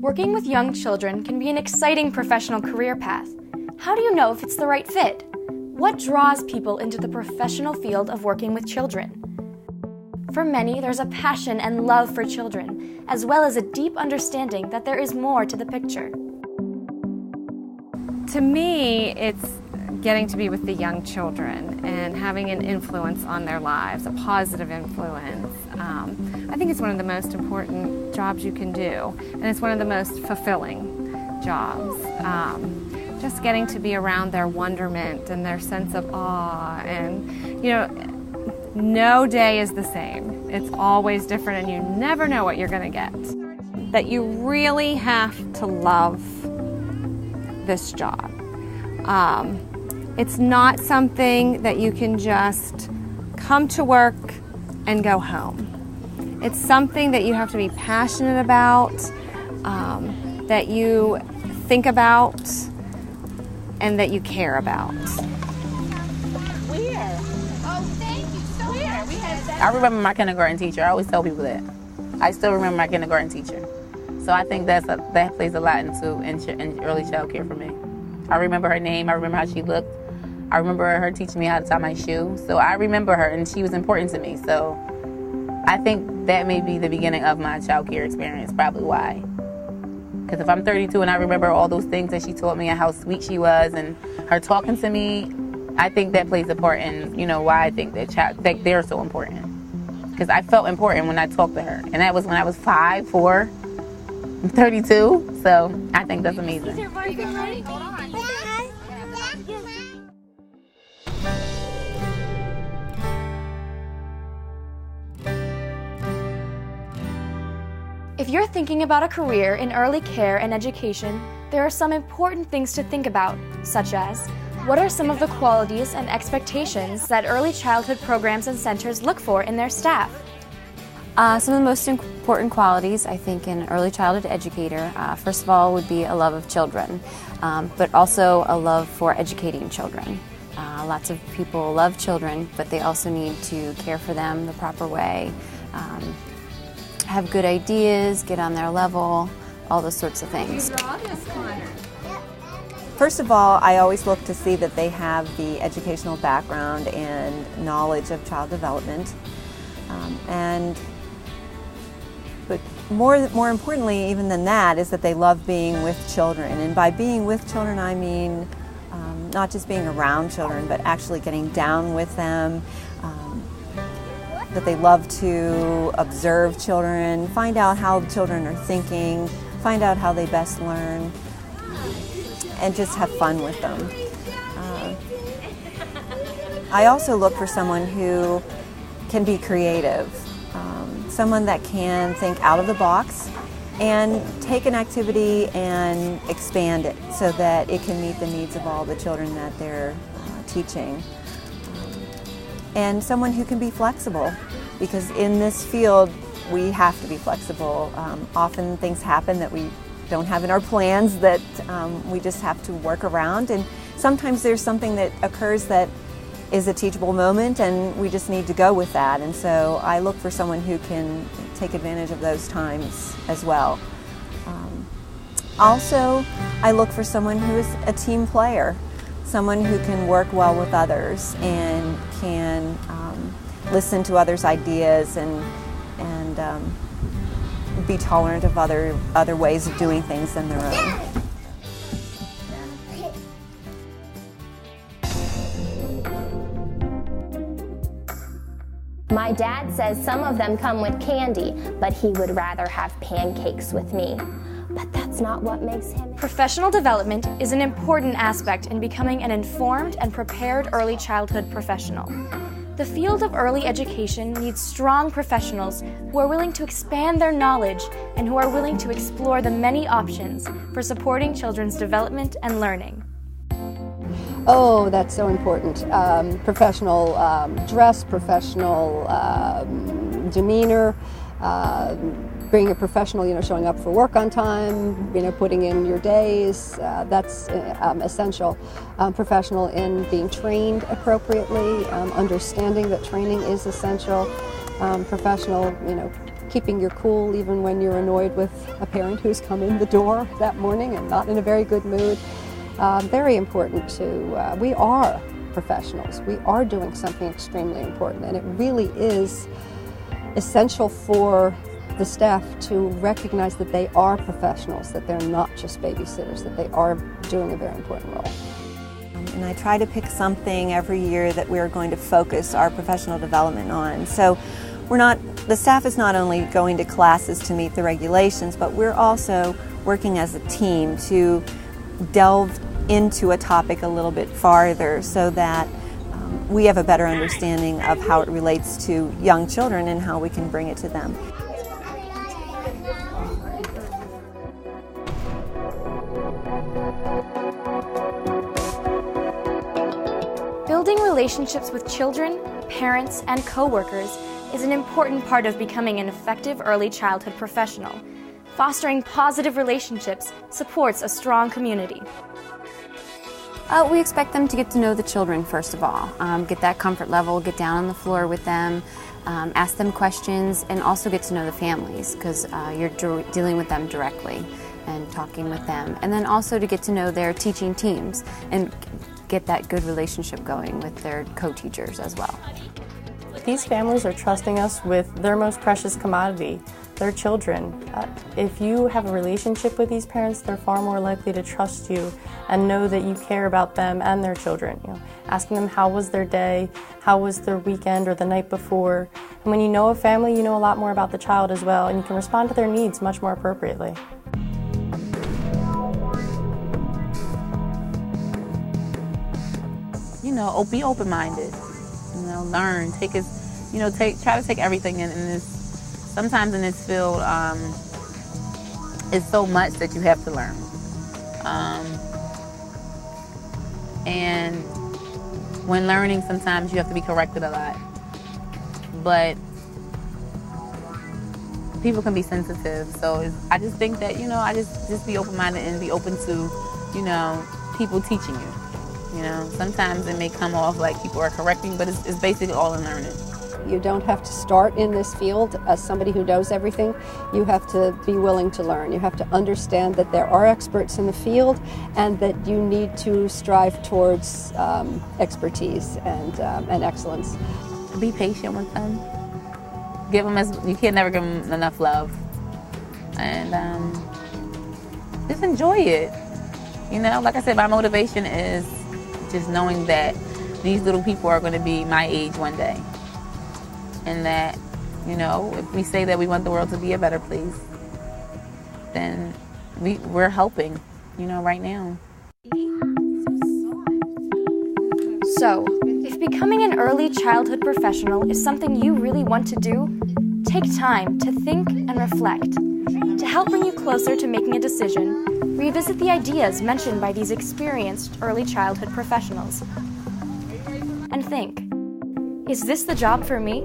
Working with young children can be an exciting professional career path. How do you know if it's the right fit? What draws people into the professional field of working with children? For many, there's a passion and love for children, as well as a deep understanding that there is more to the picture. To me, it's getting to be with the young children and having an influence on their lives, a positive influence. I think it's one of the most important jobs you can do, and it's one of the most fulfilling jobs. Just getting to be around their wonderment and their sense of awe, and no day is the same. It's always different, and you never know what you're going to get. That you really have to love this job. It's not something that you can just come to work and go home. It's something that you have to be passionate about, that you think about, and that you care about. I remember my kindergarten teacher. I always tell people that. I still remember my kindergarten teacher. So I think that plays a lot in early child care for me. I remember her name. I remember how she looked. I remember her teaching me how to tie my shoe. So I remember her, and she was important to me. So I think that may be the beginning of my child care experience, probably why. Because if I'm 32 and I remember all those things that she taught me and how sweet she was and her talking to me, I think that plays a part in, why I think that they're so important. Because I felt important when I talked to her. And that was when I was 5, 4, 32. So I think that's amazing. If you're thinking about a career in early care and education, there are some important things to think about, such as, what are some of the qualities and expectations that early childhood programs and centers look for in their staff? Some of the most important qualities, I think, in an early childhood educator, first of all, would be a love of children, but also a love for educating children. Lots of people love children, but they also need to care for them the proper way, have good ideas, get on their level, all those sorts of things. First of all, I always look to see that they have the educational background and knowledge of child development. But more importantly even than that is that they love being with children. And by being with children, I mean not just being around children, but actually getting down with them, that they love to observe children, find out how children are thinking, find out how they best learn, and just have fun with them. I also look for someone who can be creative, someone that can think out of the box and take an activity and expand it so that it can meet the needs of all the children that they're teaching. And someone who can be flexible, because in this field we have to be flexible. Often things happen that we don't have in our plans that we just have to work around, and sometimes there's something that occurs that is a teachable moment and we just need to go with that, and so I look for someone who can take advantage of those times as well. Also, I look for someone who is a team player, someone who can work well with others and can listen to others' ideas and be tolerant of other ways of doing things than their own. My dad says some of them come with candy, but he would rather have pancakes with me. But that's not what makes him. Professional development is an important aspect in becoming an informed and prepared early childhood professional. The field of early education needs strong professionals who are willing to expand their knowledge and who are willing to explore the many options for supporting children's development and learning. Oh, that's so important. Professional dress, professional demeanor, being a professional, showing up for work on time, putting in your days, that's essential. Professional in being trained appropriately, understanding that training is essential. Professional, keeping your cool even when you're annoyed with a parent who's come in the door that morning and not in a very good mood. Very important to, we are professionals. We are doing something extremely important, and it really is essential for the staff to recognize that they are professionals, that they're not just babysitters, that they are doing a very important role. And I try to pick something every year that we're going to focus our professional development on. So the staff is not only going to classes to meet the regulations, but we're also working as a team to delve into a topic a little bit farther so that we have a better understanding of how it relates to young children and how we can bring it to them. Building relationships with children, parents, and coworkers is an important part of becoming an effective early childhood professional. Fostering positive relationships supports a strong community. We expect them to get to know the children first of all, get that comfort level, get down on the floor with them, ask them questions, and also get to know the families because you're dealing with them directly and talking with them. And then also to get to know their teaching teams and get that good relationship going with their co-teachers as well. These families are trusting us with their most precious commodity, their children. If you have a relationship with these parents, they're far more likely to trust you and know that you care about them and their children. Asking them how was their day, how was their weekend or the night before. And when you know a family, you know a lot more about the child as well, and you can respond to their needs much more appropriately. Be open-minded. Learn. Try to take everything in this. Sometimes in this field, it's so much that you have to learn. And when learning, sometimes you have to be corrected a lot. But people can be sensitive, so I just think that I just be open-minded and be open to people teaching you. Sometimes it may come off like people are correcting, but it's basically all in learning. You don't have to start in this field as somebody who knows everything. You have to be willing to learn. You have to understand that there are experts in the field and that you need to strive towards expertise and excellence. Be patient with them. You can never give them enough love. And just enjoy it. Like I said, my motivation is just knowing that these little people are going to be my age one day. And that, if we say that we want the world to be a better place, then we're helping, right now. So, if becoming an early childhood professional is something you really want to do, take time to think and reflect. To help bring you closer to making a decision, revisit the ideas mentioned by these experienced early childhood professionals. And think, is this the job for me?